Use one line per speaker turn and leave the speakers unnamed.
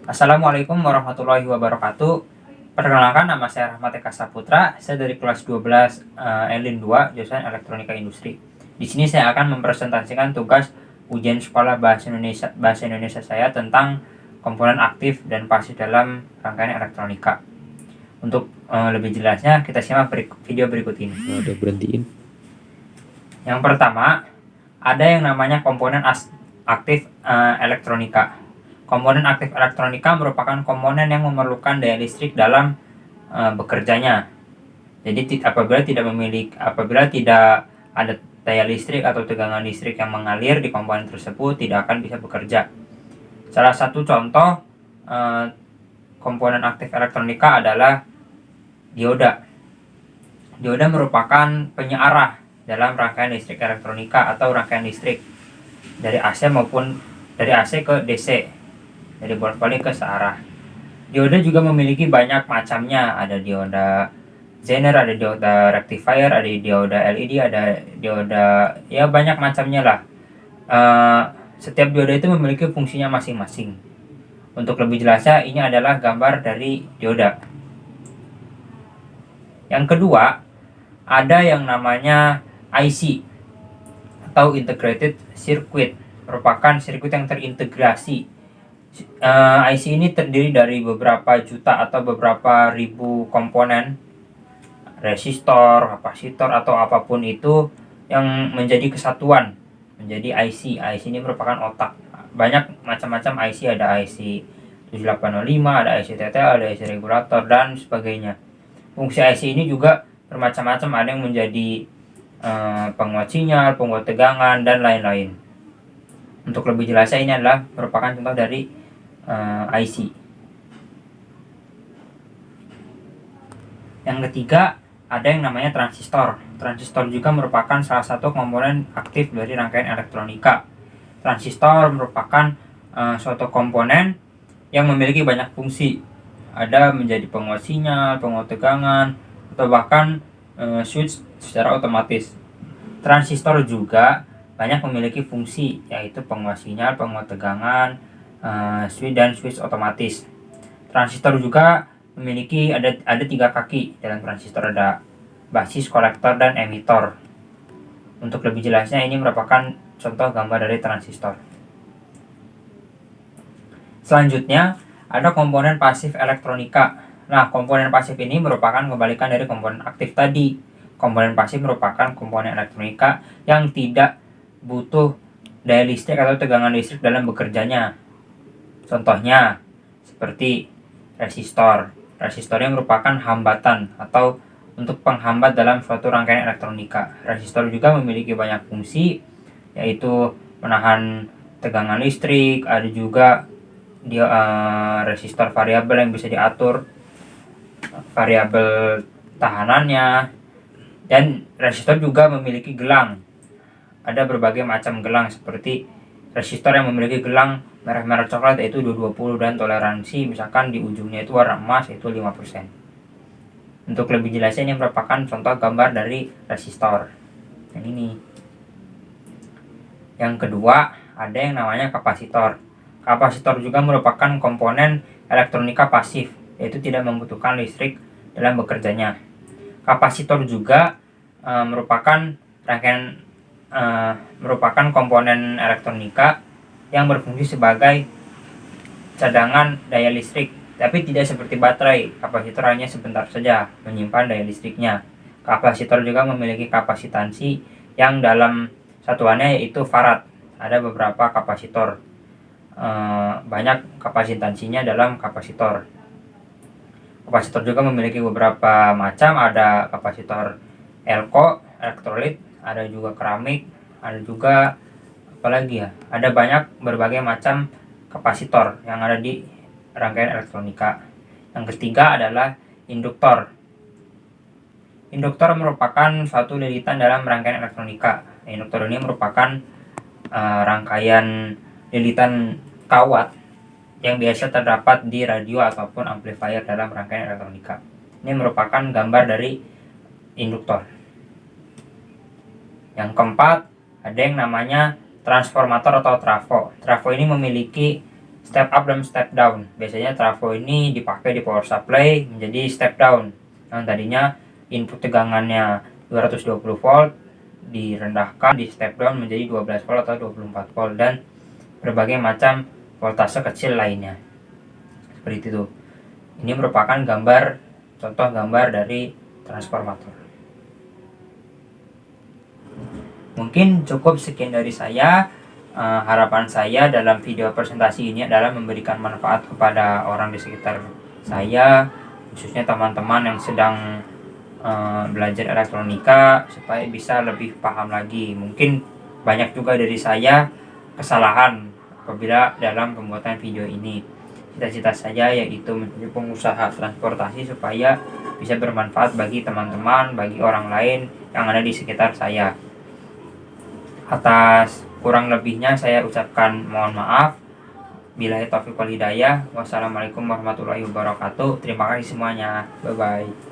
Assalamualaikum warahmatullahi wabarakatuh. Perkenalkan, nama saya Rahmat Eka Saputra. Saya dari kelas 12 Elin 2, jurusan Elektronika Industri. Di sini saya akan mempresentasikan tugas ujian sekolah bahasa Indonesia saya tentang komponen aktif dan pasif dalam rangkaian elektronika. Untuk lebih jelasnya, kita simak video berikut ini.
Udah berhentiin.
Yang pertama, ada yang namanya komponen aktif elektronika. Komponen aktif elektronika merupakan komponen yang memerlukan daya listrik dalam bekerjanya. Jadi apabila tidak ada daya listrik atau tegangan listrik yang mengalir di komponen tersebut, tidak akan bisa bekerja. Salah satu contoh komponen aktif elektronika adalah dioda. Dioda merupakan penyearah dalam rangkaian listrik elektronika atau rangkaian listrik dari AC ke DC, dari bolak-balik ke searah. Dioda juga memiliki banyak macamnya, ada dioda Zener, ada dioda rectifier, ada dioda LED, ada dioda, ya banyak macamnya lah. Setiap dioda itu memiliki fungsinya masing-masing. Untuk lebih jelasnya, ini adalah gambar dari dioda. Yang kedua, ada yang namanya IC atau Integrated Circuit, merupakan sirkuit yang terintegrasi. IC ini terdiri dari beberapa juta atau beberapa ribu komponen, resistor, kapasitor, atau apapun itu yang menjadi kesatuan menjadi IC. IC ini merupakan otak. Banyak macam-macam IC, ada IC 7805, ada IC TTL, ada IC regulator, dan sebagainya. Fungsi IC ini juga bermacam-macam, ada yang menjadi penguat sinyal, penguat tegangan, dan lain-lain. Untuk lebih jelasnya, ini adalah merupakan contoh dari IC. Yang ketiga, ada yang namanya transistor. Transistor juga merupakan salah satu komponen aktif dari rangkaian elektronika. Transistor merupakan suatu komponen yang memiliki banyak fungsi. Ada menjadi penguat sinyal, penguat tegangan, atau bahkan switch secara otomatis. Transistor juga banyak memiliki fungsi, yaitu penguat sinyal, penguat tegangan, switch dan switch otomatis. Transistor juga memiliki ada 3 kaki dalam transistor, ada basis, kolektor, dan emitor. Untuk lebih jelasnya, ini merupakan contoh gambar dari transistor. Selanjutnya, ada komponen pasif elektronika. Nah, komponen pasif ini merupakan kebalikan dari komponen aktif tadi. Komponen pasif merupakan komponen elektronika yang tidak butuh daya listrik atau tegangan listrik dalam bekerjanya. Contohnya, seperti resistor. Resistor yang merupakan hambatan atau untuk penghambat dalam suatu rangkaian elektronika. Resistor juga memiliki banyak fungsi, yaitu menahan tegangan listrik. Ada juga resistor variabel yang bisa diatur variabel tahanannya, dan resistor juga memiliki gelang. Ada berbagai macam gelang, seperti resistor yang memiliki gelang merah-merah coklat yaitu 220, dan toleransi misalkan di ujungnya itu warna emas yaitu 5%. Untuk lebih jelasnya, ini merupakan contoh gambar dari resistor yang ini. Yang kedua, ada yang namanya kapasitor. Kapasitor juga merupakan komponen elektronika pasif, yaitu tidak membutuhkan listrik dalam bekerjanya. Kapasitor juga merupakan komponen elektronika yang berfungsi sebagai cadangan daya listrik, tapi tidak seperti baterai. Kapasitor hanya sebentar saja menyimpan daya listriknya. Kapasitor juga memiliki kapasitansi yang dalam satuannya yaitu farad. Ada beberapa kapasitor, banyak kapasitansinya dalam kapasitor. Kapasitor juga memiliki beberapa macam, ada kapasitor elko, elektrolit, ada juga keramik, ada juga apalagi ya, ada banyak berbagai macam kapasitor yang ada di rangkaian elektronika. Yang ketiga adalah induktor. Induktor merupakan suatu lilitan dalam rangkaian elektronika. Induktor ini merupakan rangkaian lilitan kawat yang biasa terdapat di radio ataupun amplifier dalam rangkaian elektronika. Ini merupakan gambar dari induktor. Yang keempat, ada yang namanya transformator atau trafo. Trafo ini memiliki step up dan step down. Biasanya trafo ini dipakai di power supply menjadi step down. Yang tadinya input tegangannya 220 volt direndahkan di step down menjadi 12 volt atau 24 volt dan berbagai macam voltase kecil lainnya. Seperti itu. Ini merupakan contoh gambar dari transformator. Mungkin cukup sekian dari saya. Harapan saya dalam video presentasi ini adalah memberikan manfaat kepada orang di sekitar saya, khususnya teman-teman yang sedang belajar elektronika, supaya bisa lebih paham lagi. Mungkin banyak juga dari saya kesalahan apabila dalam pembuatan video ini. Cita-cita saya yaitu menjadi pengusaha transportasi supaya bisa bermanfaat bagi teman-teman, bagi orang lain yang ada di sekitar saya. Atas kurang lebihnya saya ucapkan mohon maaf. Billahi taufiq wal hidayah. Wassalamualaikum warahmatullahi wabarakatuh. Terima kasih semuanya. Bye bye.